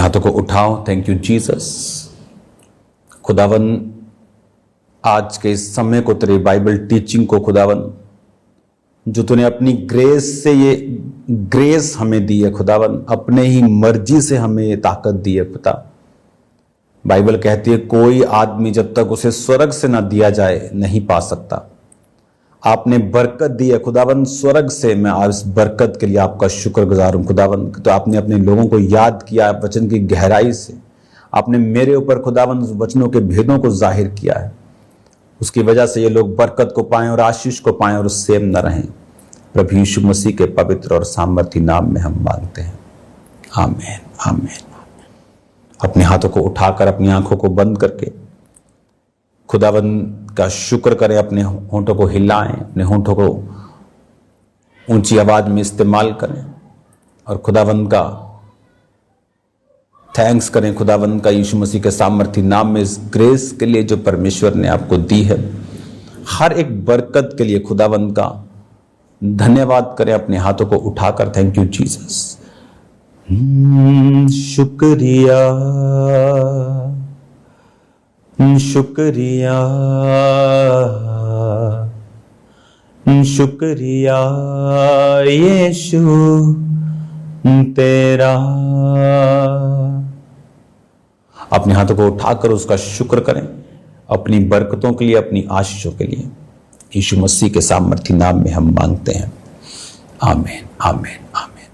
हाथों को उठाओ। Thank you Jesus. खुदावन, आज के इस समय को, तेरी बाइबल टीचिंग को खुदावन, जो तूने अपनी ग्रेस से ये ग्रेस हमें दी है खुदावन, अपने ही मर्जी से हमें ये ताकत दी है खुदा। बाइबल कहती है कोई आदमी जब तक उसे स्वर्ग से ना दिया जाए नहीं पा सकता। आपने बरकत दी है खुदावन स्वर्ग से। मैं आज इस बरकत के लिए आपका शुक्रगुजार हूं खुदावन। तो आपने अपने लोगों को याद किया वचन की गहराई से। आपने मेरे ऊपर खुदावन वचनों के भेदों को जाहिर किया है। उसकी वजह से ये लोग बरकत को पाएं और आशीष को पाएं और सेम न रहें। प्रभु यीशु मसीह के पवित्र और सामर्थी नाम में हम मांगते हैं, आमीन आमीन। अपने हाथों को उठाकर अपनी आंखों को बंद करके खुदावन का शुक्र करें। अपने होंठों को हिलाएं, अपने होंठों को ऊंची आवाज में इस्तेमाल करें और खुदावन का थैंक्स करें। खुदावन का यीशु मसीह के सामर्थी नाम में इस ग्रेस के लिए जो परमेश्वर ने आपको दी है, हर एक बरकत के लिए खुदावन का धन्यवाद करें। अपने हाथों को उठाकर थैंक यू जीसस। शुक्रिया शुक्रिया शुक्रिया यीशु तेरा। अपने हाथों को उठाकर उसका शुक्र करें अपनी बरकतों के लिए, अपनी आशीषों के लिए। यीशु मसीह के सामर्थी नाम में हम मांगते हैं, आमीन आमीन आमीन।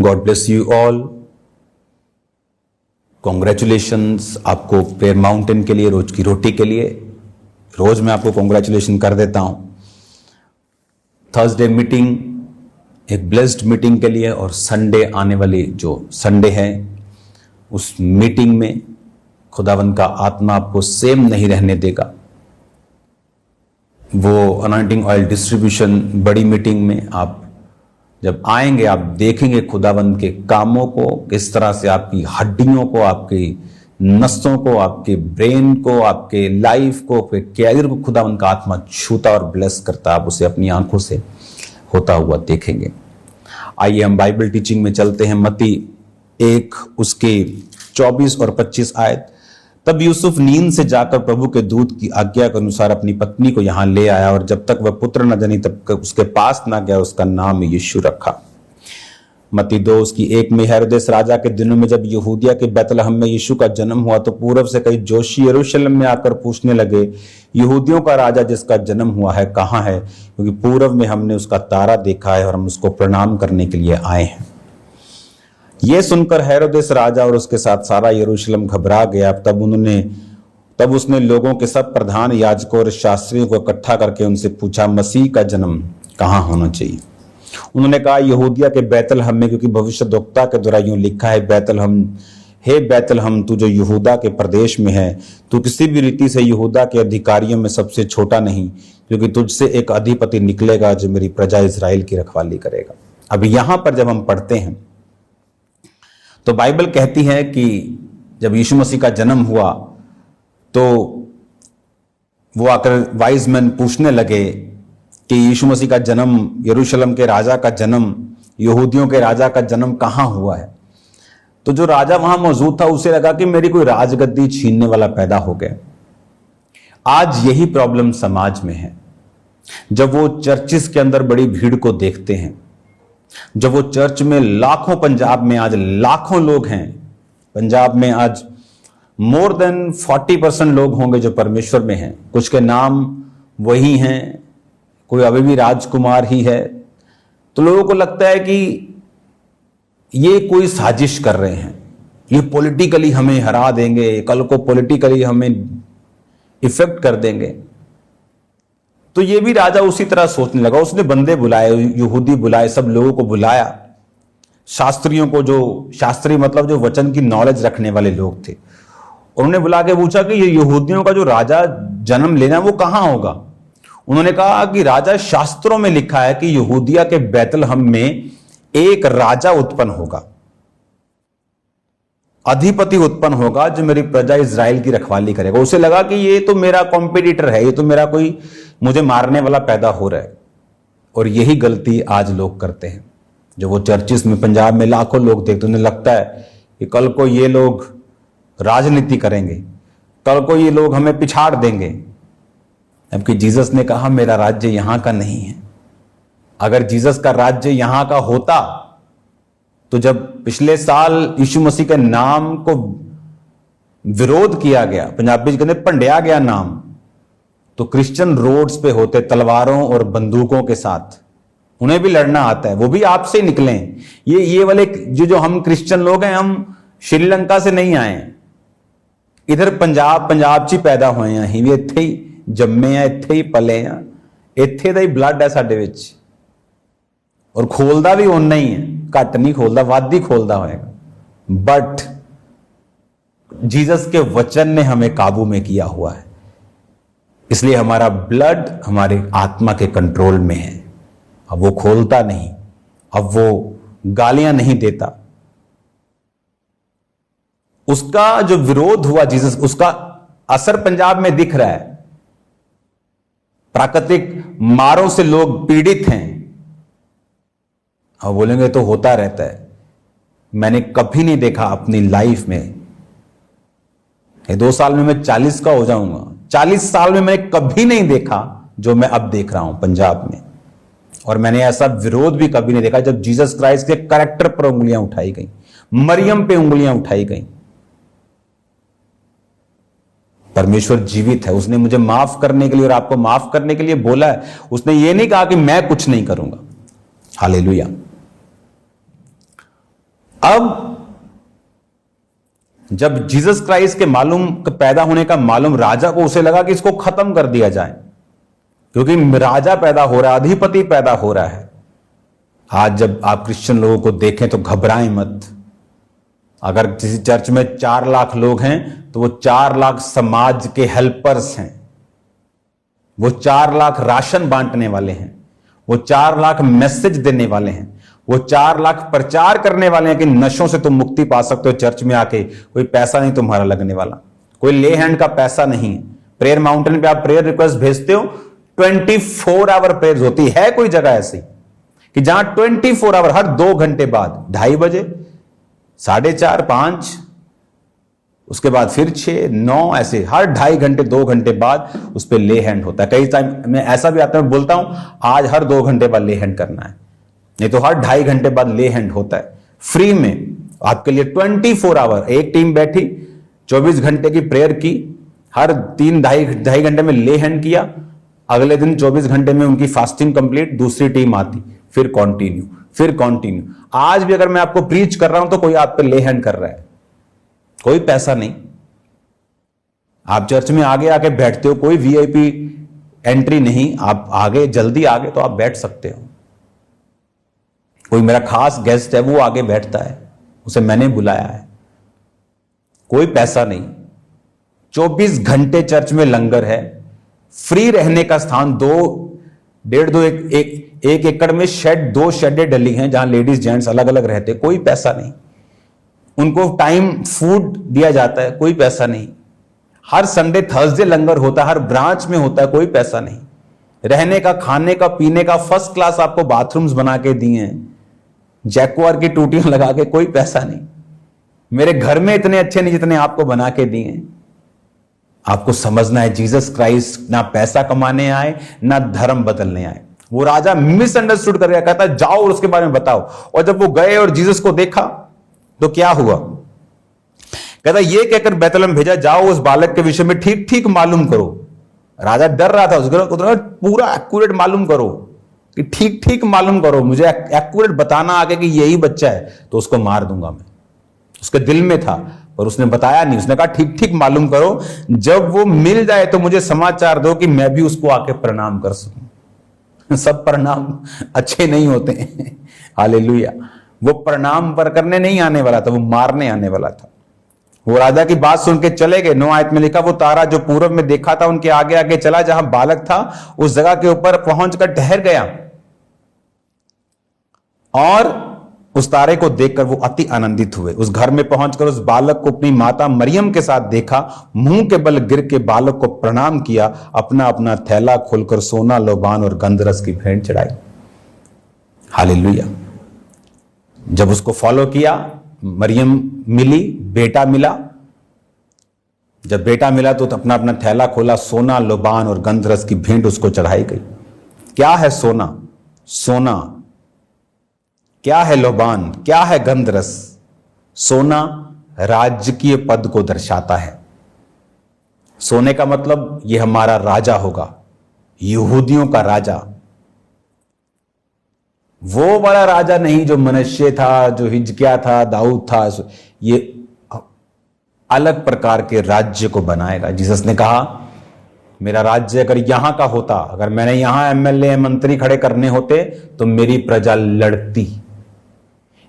God bless you all. Congratulations आपको प्रेयर माउंटेन के लिए, रोज की रोटी के लिए। रोज मैं आपको कॉन्ग्रेचुलेशन कर देता हूं। थर्सडे मीटिंग एक ब्लेस्ड मीटिंग के लिए, और संडे आने वाली जो संडे है उस मीटिंग में खुदावंद का आत्मा आपको सेम नहीं रहने देगा। वो अनॉइंटिंग ऑयल डिस्ट्रीब्यूशन बड़ी मीटिंग में आप जब आएंगे, आप देखेंगे खुदावंद के कामों को, किस तरह से आपकी हड्डियों को, आपकी नसों को, आपके ब्रेन को, आपके लाइफ को, आपके कैरियर को खुदावंद का आत्मा छूता और ब्लेस करता। आप उसे अपनी आंखों से होता हुआ देखेंगे। आइए हम बाइबल टीचिंग में चलते हैं। मत्ती 1 उसके 24 और 25 आयत। तब यूसुफ नींद से जाकर प्रभु के दूत की आज्ञा के अनुसार अपनी पत्नी को यहां ले आया, और जब तक वह पुत्र न जनी तब तक उसके पास न गया, उसका नाम यीशु रखा। मत्ती 2 उसकी 1 में, हेरोदेस राजा के दिनों में जब यहूदिया के बैतलहम में यीशु का जन्म हुआ तो पूर्व से कई जोशी यरूशलेम में आकर पूछने लगे, यहूदियों का राजा जिसका जन्म हुआ है कहाँ है, क्योंकि पूर्व में हमने उसका तारा देखा है और हम उसको प्रणाम करने के लिए आए हैं। यह सुनकर हेरोदेस राजा और उसके साथ सारा यरूशलेम घबरा गया। तब उसने लोगों के सब प्रधान याजकों और शास्त्रियों को इकट्ठा करके उनसे पूछा, मसीह का जन्म कहाँ होना चाहिए। उन्होंने कहा, यहूदिया के बैतलहम में, क्योंकि भविष्यद्वक्ता के द्वारा यूं लिखा है, बैतलहम हे बैतलहम तू जो यहूदा के प्रदेश में है, तू किसी भी रीति से यहूदा के अधिकारियों में सबसे छोटा नहीं, क्योंकि तुझसे एक अधिपति निकलेगा जो मेरी प्रजा इस्राएल की रखवाली करेगा। अब यहां पर जब हम पढ़ते हैं तो बाइबल कहती है कि जब यीशु मसीह का जन्म हुआ तो वो आकर वाइज मैन पूछने लगे कि यीशु मसीह का जन्म, यरूशलेम के राजा का जन्म, यहूदियों के राजा का जन्म कहाँ हुआ है। तो जो राजा वहां मौजूद था उसे लगा कि मेरी कोई राजगद्दी छीनने वाला पैदा हो गया। आज यही प्रॉब्लम समाज में है। जब वो चर्चिस के अंदर बड़ी भीड़ को देखते हैं, जब वो चर्च में लाखों, पंजाब में आज लाखों लोग हैं, पंजाब में आज मोर देन 40% लोग होंगे जो परमेश्वर में हैं, कुछ के नाम वही हैं, कोई अभी भी राजकुमार ही है, तो लोगों को लगता है कि ये कोई साजिश कर रहे हैं, ये पॉलिटिकली हमें हरा देंगे, कल को पॉलिटिकली हमें इफेक्ट कर देंगे। तो ये भी राजा उसी तरह सोचने लगा। उसने बंदे बुलाए, यहूदी बुलाए, सब लोगों को बुलाया, शास्त्रियों को, जो शास्त्री मतलब जो वचन की नॉलेज रखने वाले लोग थे, उन्होंने बुला के पूछा कि ये यहूदियों का जो राजा जन्म लेना वो कहां होगा। उन्होंने कहा कि राजा शास्त्रों में लिखा है कि यहूदिया के बैतलहम में एक राजा उत्पन्न होगा, अधिपति उत्पन्न होगा जो मेरी प्रजा इजराइल की रखवाली करेगा। उसे लगा कि ये तो मेरा कॉम्पिटिटर है, ये तो मेरा कोई मुझे मारने वाला पैदा हो रहा है। और यही गलती आज लोग करते हैं। जो वो चर्चिस में पंजाब में लाखों लोग देखते, उन्हें लगता है कि कल को ये लोग राजनीति करेंगे, कल को ये लोग हमें पिछाड़ देंगे। जबकि जीसस ने कहा मेरा राज्य यहां का नहीं है। अगर जीसस का राज्य यहां का होता तो जब पिछले साल यीशु मसीह के नाम को विरोध किया गया, पंजाबी जी कहते भंडिया गया नाम, तो क्रिश्चियन रोड्स पे होते तलवारों और बंदूकों के साथ। उन्हें भी लड़ना आता है, वो भी आपसे ही निकले। ये वाले जो हम क्रिश्चियन लोग हैं, हम श्रीलंका से नहीं आए, इधर पंजाब ची पैदा होए हैं, ਅਸੀਂ ਵੀ ਇੱਥੇ ਹੀ ਜੰਮੇ ਆ, ਇੱਥੇ ਹੀ ਪਲੇ ਆ, ਇੱਥੇ ਦਾ ਹੀ ਬਲੱਡ ਹੈ ਸਾਡੇ ਵਿੱਚ। और खोलदा भी उन्ना ही है, घट नहीं खोलदा, ਵੱਧ ही खोलदा होएगा। बट जीसस के वचन ने हमें काबू में किया हुआ है, इसलिए हमारा ब्लड हमारे आत्मा के कंट्रोल में है। अब वो खोलता नहीं, अब वो गालियां नहीं देता। उसका जो विरोध हुआ जीसस, उसका असर पंजाब में दिख रहा है। प्राकृतिक मारों से लोग पीड़ित हैं। अब बोलेंगे तो होता रहता है। मैंने कभी नहीं देखा अपनी लाइफ में, ये 2 साल में मैं 40 का हो जाऊंगा, 40 साल में मैंने कभी नहीं देखा जो मैं अब देख रहा हूं पंजाब में। और मैंने ऐसा विरोध भी कभी नहीं देखा जब जीसस क्राइस्ट के कैरेक्टर पर उंगलियां उठाई गई, मरियम पे उंगलियां उठाई गई। परमेश्वर जीवित है, उसने मुझे माफ करने के लिए और आपको माफ करने के लिए बोला है। उसने ये नहीं कहा कि मैं कुछ नहीं करूंगा। हालेलुया। अब जब जीसस क्राइस्ट के मालूम पैदा होने का मालूम राजा को, उसे लगा कि इसको खत्म कर दिया जाए, क्योंकि राजा पैदा हो रहा है, अधिपति पैदा हो रहा है। आज जब आप क्रिश्चियन लोगों को देखें तो घबराएं मत। अगर किसी चर्च में 4 लाख लोग हैं तो वो 4 लाख समाज के हेल्पर्स हैं, वो 4 लाख राशन बांटने वाले हैं, वो 4 लाख मैसेज देने वाले हैं, वो 4 लाख प्रचार करने वाले हैं कि नशों से तुम मुक्ति पा सकते हो। चर्च में आके कोई पैसा नहीं तुम्हारा लगने वाला, कोई ले हैंड का पैसा नहीं। प्रेयर माउंटेन पे आप प्रेयर रिक्वेस्ट भेजते हो, 24 आवर प्रेयर होती है। कोई जगह ऐसी कि जहां 24 आवर, हर 2 घंटे बाद, 2:30 बजे, 4:30, 5, उसके बाद फिर 6, 9, ऐसे हर 2.5 घंटे 2 घंटे बाद उस पर ले हैंड होता है। कई टाइम में ऐसा भी आता है, मैं बोलता हूं आज हर 2 घंटे बाद ले हैंड करना है, नहीं तो हर 2.5 घंटे बाद ले हैंड होता है फ्री में आपके लिए। 24 आवर एक टीम बैठी, 24 घंटे की प्रेयर की, हर 3-2.5 घंटे में ले हैंड किया, अगले दिन 24 घंटे में उनकी फास्टिंग कंप्लीट, दूसरी टीम आती, फिर कंटिन्यू, फिर कंटिन्यू। आज भी अगर मैं आपको प्रीच कर रहा हूं तो कोई आप पे ले हैंड कर रहा है, कोई पैसा नहीं। आप चर्च में आगे आके बैठते हो, कोई वीआईपी एंट्री नहीं, आप आगे जल्दी आगे तो आप बैठ सकते हो। कोई मेरा खास गेस्ट है वो आगे बैठता है, उसे मैंने बुलाया है, कोई पैसा नहीं। 24 घंटे चर्च में लंगर है, फ्री रहने का स्थान, 1.5 एकड़ में शेड, 2 शेडें डली हैं जहां लेडीज जेंट्स अलग अलग रहते, कोई पैसा नहीं। उनको टाइम फूड दिया जाता है, कोई पैसा नहीं। हर संडे थर्सडे लंगर होता है, हर ब्रांच में होता है, कोई पैसा नहीं। रहने का, खाने का, पीने का फर्स्ट क्लास आपको बाथरूम्स बना के दिए हैं, जैक्वार की टूटियां लगा के, कोई पैसा नहीं। मेरे घर में इतने अच्छे नहीं जितने आपको बना के दिए हैं। आपको समझना है जीसस क्राइस्ट ना पैसा कमाने आए, ना धर्म बदलने आए। वो राजा मिसअंडरस्टूड कर गया, कहता जाओ और उसके बारे में बताओ। और जब वो गए और जीसस को देखा तो क्या हुआ, कहता ये कहकर बैतलहम भेजा, जाओ उस बालक के विषय में ठीक ठीक मालूम करो। राजा डर रहा था, उसको पूरा एक्यूरेट मालूम करो, कि ठीक ठीक मालूम करो, मुझे एक्यूरेट बताना आगे कि यही बच्चा है तो उसको मार दूंगा मैं। उसके दिल में था पर उसने बताया नहीं। उसने कहा ठीक ठीक मालूम करो, जब वो मिल जाए तो मुझे समाचार दो कि मैं भी उसको आके प्रणाम कर सकूं। सब प्रणाम अच्छे नहीं होते हैं। हालेलुया। वो प्रणाम पर करने नहीं आने वाला था, वो मारने आने वाला था। वो राजा की बात सुन के चले गए। 9 आयत में लिखा, वो तारा जो पूर्व में देखा था उनके आगे आगे चला, जहां बालक था उस जगह के ऊपर पहुंचकर ठहर गया। और उस तारे को देखकर वो अति आनंदित हुए। उस घर में पहुंचकर उस बालक को अपनी माता मरियम के साथ देखा, मुंह के बल गिर के बालक को प्रणाम किया, अपना अपना थैला खोलकर सोना, लोबान और गंधरस की भेंट चढ़ाई। हालेलुया। जब उसको फॉलो किया, मरियम मिली, बेटा मिला। जब बेटा मिला तो अपना अपना थैला खोला, सोना, लोबान और गंधरस की भेंट उसको चढ़ाई गई। क्या है सोना? सोना। क्या है लोबान? क्या है गंधरस? सोना राजकीय पद को दर्शाता है। सोने का मतलब यह हमारा राजा होगा, यहूदियों का राजा। वो बड़ा राजा नहीं जो मनुष्य था, जो हिजकिया था, दाऊद था। ये अलग प्रकार के राज्य को बनाएगा। जीसस ने कहा, मेरा राज्य अगर यहां का होता, अगर मैंने यहां एमएलए मंत्री खड़े करने होते तो मेरी प्रजा लड़ती,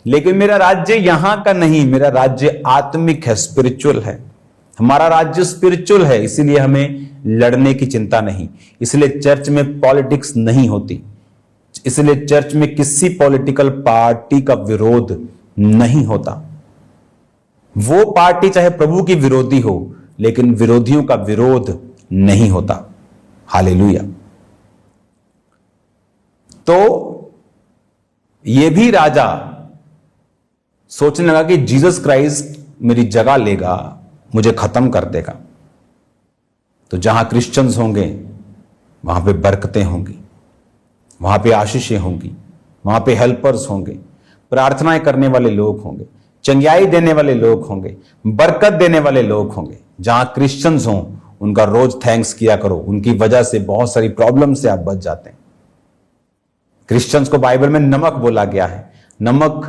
लेकिन मेरा राज्य यहां का नहीं, मेरा राज्य आत्मिक है, स्पिरिचुअल है। हमारा राज्य स्पिरिचुअल है, इसीलिए हमें लड़ने की चिंता नहीं। इसलिए चर्च में पॉलिटिक्स नहीं होती, इसलिए चर्च में किसी पॉलिटिकल पार्टी का विरोध नहीं होता। वो पार्टी चाहे प्रभु की विरोधी हो, लेकिन विरोधियों का विरोध नहीं होता। हालेलुया। तो ये भी राजा सोचने लगा कि जीसस क्राइस्ट मेरी जगह लेगा, मुझे खत्म कर देगा। तो जहां क्रिश्चियंस होंगे वहां पे बरकतें होंगी, वहां पे आशीषें होंगी, वहां पे हेल्पर्स होंगे, प्रार्थनाएं करने वाले लोग होंगे, चंगियाई देने वाले लोग होंगे, बरकत देने वाले लोग होंगे। जहां क्रिश्चियंस हों उनका रोज थैंक्स किया करो, उनकी वजह से बहुत सारी प्रॉब्लम से आप बच जाते हैं। क्रिश्चियंस को बाइबल में नमक बोला गया है। नमक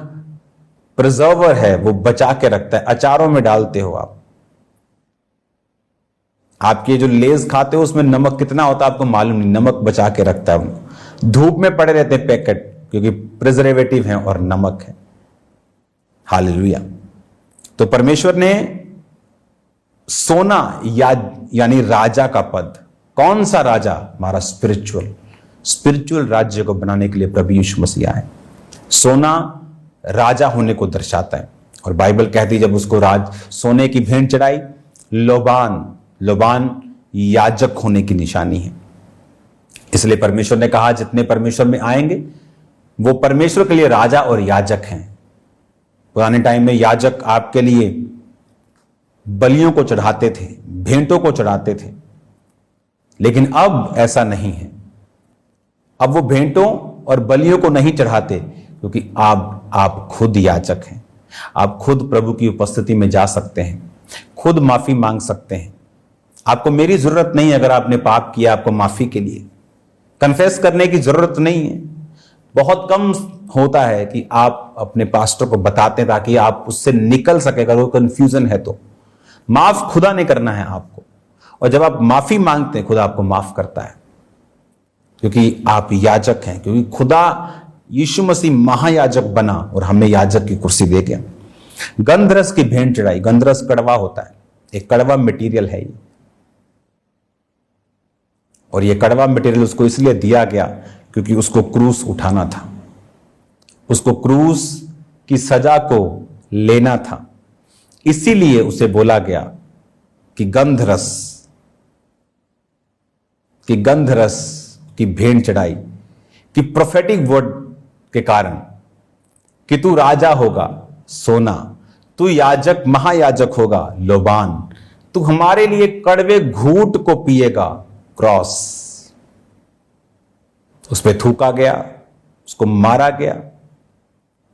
प्रिजर्वर है, वो बचा के रखता है। अचारों में डालते हो आप, आपके जो लेज खाते हो उसमें नमक कितना होता है आपको मालूम नहीं, नमक बचा के रखता है उनको। धूप में पड़े रहते हैं पैकेट, क्योंकि प्रिजर्वेटिव है और नमक है। हालेलुया। तो परमेश्वर ने सोना यानी राजा का पद, कौन सा राजा? हमारा स्पिरिचुअल राज्य को बनाने के लिए प्रभु यीशु मसीह आए। सोना राजा होने को दर्शाता है, और बाइबल कहती है जब उसको सोने की भेंट चढ़ाई, लोबान याजक होने की निशानी है। इसलिए परमेश्वर ने कहा जितने परमेश्वर में आएंगे वो परमेश्वर के लिए राजा और याजक हैं। पुराने टाइम में याजक आपके लिए बलियों को चढ़ाते थे, भेंटों को चढ़ाते थे, लेकिन अब ऐसा नहीं है। अब वो भेंटों और बलियों को नहीं चढ़ाते, क्योंकि आप खुद याजक हैं। आप खुद प्रभु की उपस्थिति में जा सकते हैं, खुद माफी मांग सकते हैं। आपको मेरी जरूरत नहीं, अगर आपने पाप किया आपको माफी के लिए कन्फेस करने की जरूरत नहीं है। बहुत कम होता है कि आप अपने पास्टर को बताते हैं ताकि आप उससे निकल सके, अगर वो कंफ्यूजन है तो। माफ खुदा ने करना है आपको, और जब आप माफी मांगते हैं खुदा आपको माफ करता है, क्योंकि आप याजक हैं। क्योंकि खुदा यीशु मसीह महायाजक बना और हमें याजक की कुर्सी दे गया। गंधरस की भेंट चढ़ाई। गंधरस कड़वा होता है, एक कड़वा मटेरियल है ये, और ये कड़वा मटेरियल उसको इसलिए दिया गया क्योंकि उसको क्रूस उठाना था, उसको क्रूस की सजा को लेना था। इसीलिए उसे बोला गया कि गंधरस की भेंट चढ़ाई, कि प्रोफेटिक वर्ड के कारण कि तू राजा होगा सोना, तू याजक महायाजक होगा लोबान, तू हमारे लिए कड़वे घूंट को पिएगा क्रॉस। उस पर थूका गया, उसको मारा गया।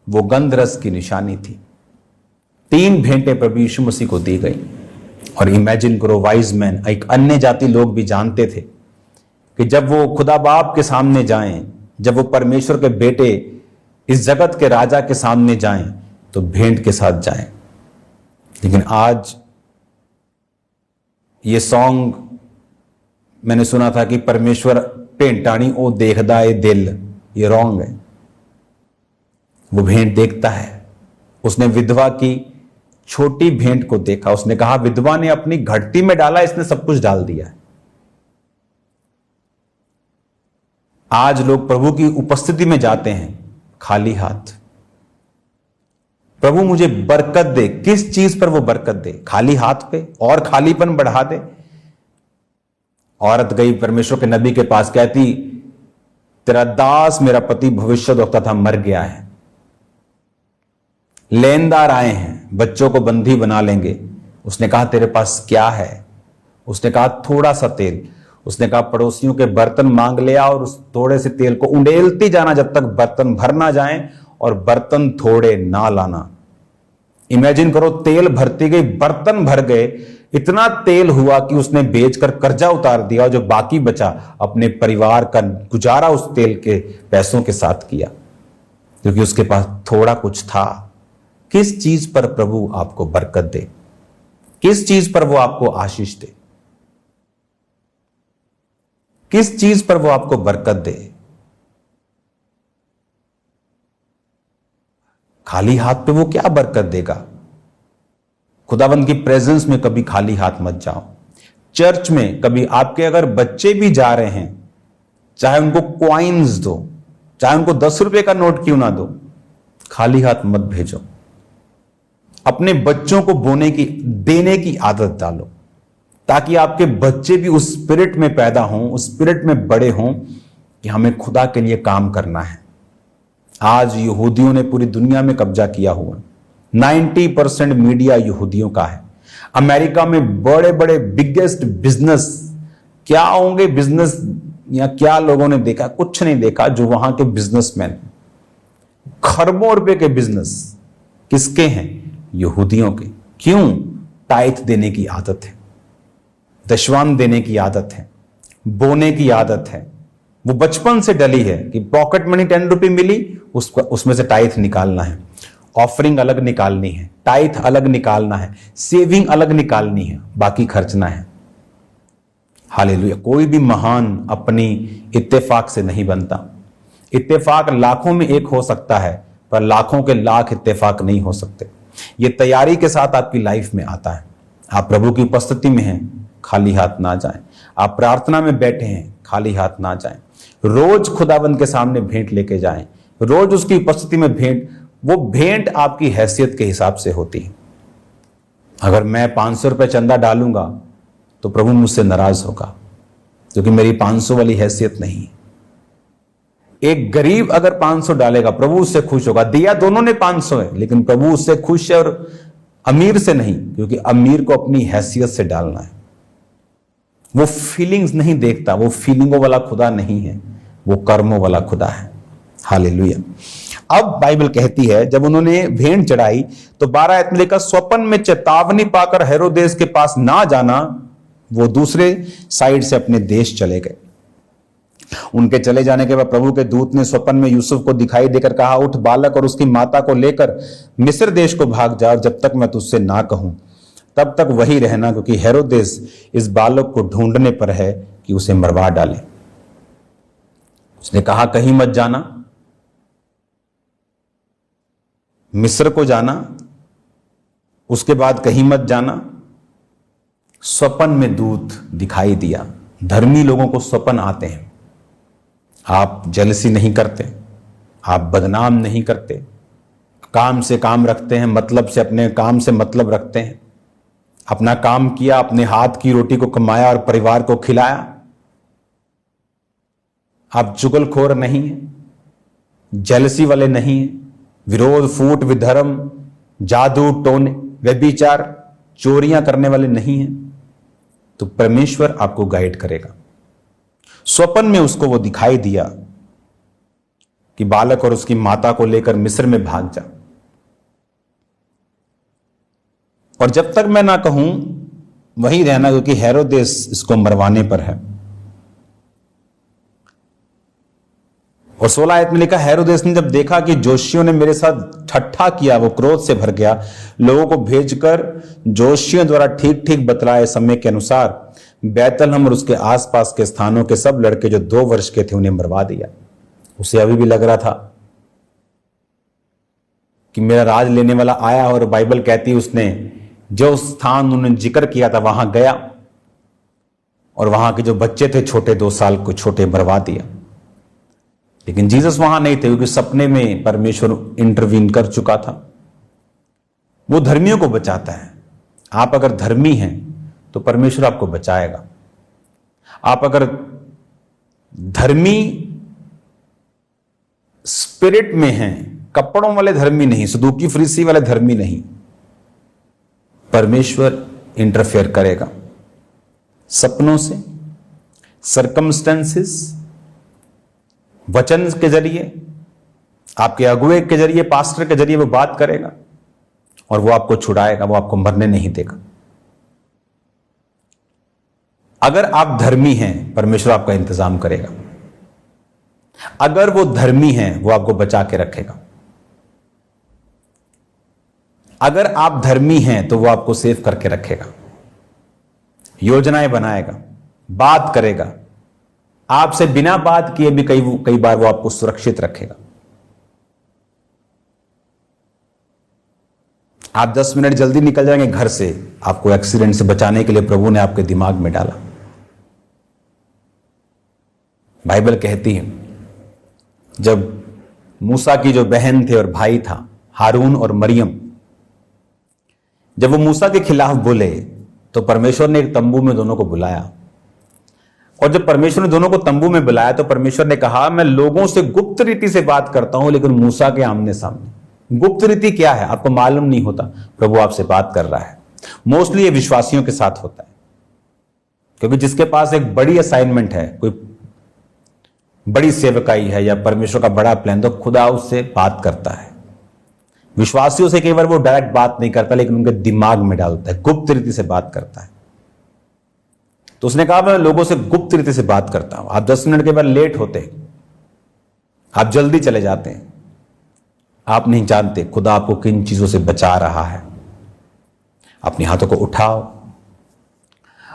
वो गंधरस की निशानी थी। 3 भेंटें प्रभु यीशु मसीह को दी गई। और इमेजिन करो, वाइज मैन, एक अन्य जाति लोग भी जानते थे कि जब वो खुदा बाप के सामने जाएं, जब वो परमेश्वर के बेटे इस जगत के राजा के सामने जाएं, तो भेंट के साथ जाएं। लेकिन आज ये सॉन्ग मैंने सुना था कि परमेश्वर भेंटाणी ओ देखदा ए दिल, ये रॉन्ग है। वो भेंट देखता है। उसने विधवा की छोटी भेंट को देखा, उसने कहा विधवा ने अपनी घड़ती में डाला, इसने सब कुछ डाल दिया है। आज लोग प्रभु की उपस्थिति में जाते हैं खाली हाथ। प्रभु मुझे बरकत दे, किस चीज पर वो बरकत दे? खाली हाथ पे और खालीपन बढ़ा दे। औरत गई परमेश्वर के नबी के पास, कहती तेरा दास मेरा पति भविष्यद्वक्ता था, मर गया है, लेनदार आए हैं, बच्चों को बंदी बना लेंगे। उसने कहा तेरे पास क्या है? उसने कहा थोड़ा सा तेल। उसने कहा पड़ोसियों के बर्तन मांग लिया और उस थोड़े से तेल को उंडेलती जाना जब तक बर्तन भर ना जाए, और बर्तन थोड़े ना लाना। इमेजिन करो, तेल भरती गई, बर्तन भर गए, इतना तेल हुआ कि उसने बेचकर कर्जा उतार दिया, और जो बाकी बचा अपने परिवार का गुजारा उस तेल के पैसों के साथ किया, क्योंकि उसके पास थोड़ा कुछ था। किस चीज पर प्रभु आपको बरकत दे? किस चीज पर वो आपको आशीष दे? किस चीज पर वो आपको बरकत दे? खाली हाथ पे वो क्या बरकत देगा? खुदावंद की प्रेजेंस में कभी खाली हाथ मत जाओ। चर्च में कभी आपके अगर बच्चे भी जा रहे हैं, चाहे उनको क्वाइंस दो, चाहे उनको 10 रुपए का नोट क्यों ना दो, खाली हाथ मत भेजो। अपने बच्चों को देने की आदत डालो, ताकि आपके बच्चे भी उस स्पिरिट में पैदा हों, उस स्पिरिट में बड़े हों कि हमें खुदा के लिए काम करना है। आज यहूदियों ने पूरी दुनिया में कब्जा किया हुआ, 90% मीडिया यहूदियों का है। अमेरिका में बड़े बड़े बिगेस्ट बिजनेस क्या होंगे, बिजनेस या क्या लोगों ने देखा? कुछ नहीं देखा। जो वहां के बिजनेसमैन, खरबों रुपए के बिजनेस किसके हैं? यहूदियों के। क्यों? टाइथ देने की आदत है, दशवान देने की आदत है, बोने की आदत है। वो बचपन से डली है कि पॉकेट मनी 10 रुपए मिली, उसमें से टाइथ निकालना है, ऑफरिंग अलग निकालनी है, टाइथ अलग निकालना है, सेविंग अलग निकालनी है, बाकी खर्चना है। हालेलुया। कोई भी महान अपनी इत्तेफाक से नहीं बनता। इत्तेफाक लाखों में एक हो सकता है, पर लाखों के लाख इत्तेफाक नहीं हो सकते। ये तैयारी के साथ आपकी लाइफ में आता है। आप प्रभु की उपस्थिति में हैं, खाली हाथ ना जाएं। आप प्रार्थना में बैठे हैं, खाली हाथ ना जाएं। रोज खुदावंद के सामने भेंट लेके जाएं, रोज उसकी उपस्थिति में भेंट। वो भेंट आपकी हैसियत के हिसाब से होती है। अगर मैं 500 रुपए चंदा डालूंगा तो प्रभु मुझसे नाराज होगा, क्योंकि मेरी 500 वाली हैसियत नहीं है। एक गरीब अगर 500 डालेगा, प्रभु उससे खुश होगा। दिया दोनों ने 500 है, लेकिन प्रभु उससे खुश है, और अमीर से नहीं, क्योंकि अमीर को अपनी हैसियत से डालना है। वो फीलिंग्स नहीं देखता, वो फीलिंगों वाला खुदा नहीं है, वो कर्मों वाला खुदा है। हालेलुया। अब बाइबल कहती है, जब उन्होंने भेंट चढ़ाई तो 12 आयत में लिखा, स्वप्न में चेतावनी पाकर हेरोदेस के पास ना जाना, वो दूसरे साइड से अपने देश चले गए। उनके चले जाने के बाद प्रभु के दूत ने स्वप्न में यूसुफ को दिखाई देकर कहा, उठ, बालक और उसकी माता को लेकर मिस्र देश को भाग जा, और जब तक मैं तुझसे ना कहूं तब तक वही रहना, क्योंकि हेरोदेस इस बालक को ढूंढने पर है कि उसे मरवा डाले। उसने कहा, कहीं मत जाना, मिस्र को जाना, उसके बाद कहीं मत जाना। स्वप्न में दूत दिखाई दिया। धर्मी लोगों को स्वप्न आते हैं। आप जलसी नहीं करते, आप बदनाम नहीं करते, काम से काम रखते हैं, मतलब से अपने काम से मतलब रखते हैं। अपना काम किया, अपने हाथ की रोटी को कमाया और परिवार को खिलाया। आप चुगलखोर नहीं हैं, जेलसी वाले नहीं हैं, विरोध, फूट, विधर्म, जादू टोने, व्यभिचार, चोरियां करने वाले नहीं हैं, तो परमेश्वर आपको गाइड करेगा। स्वप्न में उसको वो दिखाई दिया कि बालक और उसकी माता को लेकर मिस्र में भाग जा, और जब तक मैं ना कहूं वहीं रहना, क्योंकि हेरोदेस इसको मरवाने पर है। और 16 आयत में लिखा, हेरोदेस ने जब देखा कि जोशियों ने मेरे साथ ठट्ठा किया, वो क्रोध से भर गया। लोगों को भेजकर जोशियों द्वारा ठीक ठीक बतलाए समय के अनुसार बैतलहम और उसके आसपास के स्थानों के सब लड़के जो 2 वर्ष के थे उन्हें मरवा दिया। उसे अभी भी लग रहा था कि मेरा राज लेने वाला आया, और बाइबल कहती उसने जो स्थान उन्होंने जिक्र किया था वहां गया, और वहां के जो बच्चे थे छोटे 2 साल को छोटे मरवा दिया। लेकिन जीसस वहां नहीं थे, क्योंकि सपने में परमेश्वर इंटरवीन कर चुका था। वो धर्मियों को बचाता है। आप अगर धर्मी हैं तो परमेश्वर आपको बचाएगा। आप अगर धर्मी स्पिरिट में हैं कपड़ों वाले धर्मी नहीं, सदूकी फरीसी वाले धर्मी नहीं। परमेश्वर इंटरफेयर करेगा सपनों से, सर्कमस्टेंसेस, वचन के जरिए, आपके अगुवे के जरिए, पास्टर के जरिए वो बात करेगा और वो आपको छुड़ाएगा, वो आपको मरने नहीं देगा। अगर आप धर्मी हैं, परमेश्वर आपका इंतजाम करेगा। अगर वो धर्मी हैं, वो आपको बचा के रखेगा। अगर आप धर्मी हैं तो वो आपको सेव करके रखेगा, योजनाएं बनाएगा, बात करेगा, आपसे बिना बात किए भी कई बार वो आपको सुरक्षित रखेगा। आप 10 मिनट जल्दी निकल जाएंगे घर से, आपको एक्सीडेंट से बचाने के लिए प्रभु ने आपके दिमाग में डाला। बाइबल कहती है जब मूसा की जो बहन थे और भाई था हारून और मरियम, जब वो मूसा के खिलाफ बोले तो परमेश्वर ने एक तंबू में दोनों को बुलाया। और जब परमेश्वर ने दोनों को तंबू में बुलाया तो परमेश्वर ने कहा, मैं लोगों से गुप्त रीति से बात करता हूं, लेकिन मूसा के आमने सामने। गुप्त रीति क्या है आपको मालूम नहीं होता, प्रभु आपसे बात कर रहा है। मोस्टली ये विश्वासियों के साथ होता है, क्योंकि जिसके पास एक बड़ी असाइनमेंट है, कोई बड़ी सेवकाई है या परमेश्वर का बड़ा प्लान, तो खुदा उससे बात करता है। विश्वासियों से कई बार वो डायरेक्ट बात नहीं करता, लेकिन उनके दिमाग में डालता है, गुप्त रीति से बात करता है। तो उसने कहा मैं लोगों से गुप्त रीति से बात करता हूं। आप 10 मिनट के बाद लेट होते, आप जल्दी चले जाते हैं, आप नहीं जानते खुदा आपको किन चीजों से बचा रहा है। अपने हाथों को उठाओ,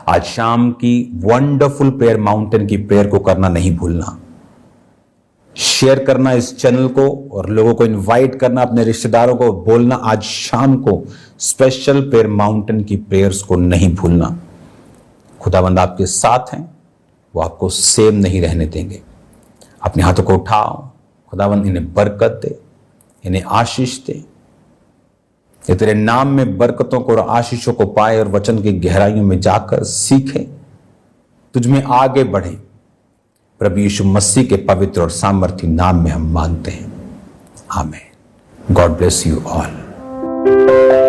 आज शाम की वंडरफुल प्रेयर माउंटेन की प्रेयर को करना नहीं भूलना। शेयर करना इस चैनल को और लोगों को इनवाइट करना, अपने रिश्तेदारों को बोलना आज शाम को स्पेशल प्रेयर माउंटेन की प्रेयर्स को नहीं भूलना। खुदावंद आपके साथ हैं, वो आपको सेम नहीं रहने देंगे। अपने हाथों को उठाओ, खुदावंद इन्हें बरकत दे, इन्हें आशीष दे। ये तेरे नाम में बरकतों को और आशीषों को पाए और वचन की गहराइयों में जाकर सीखे, तुझ में आगे बढ़े। प्रभु यीशु मसीह के पवित्र और सामर्थी नाम में हम मांगते हैं, आमीन। God bless you all.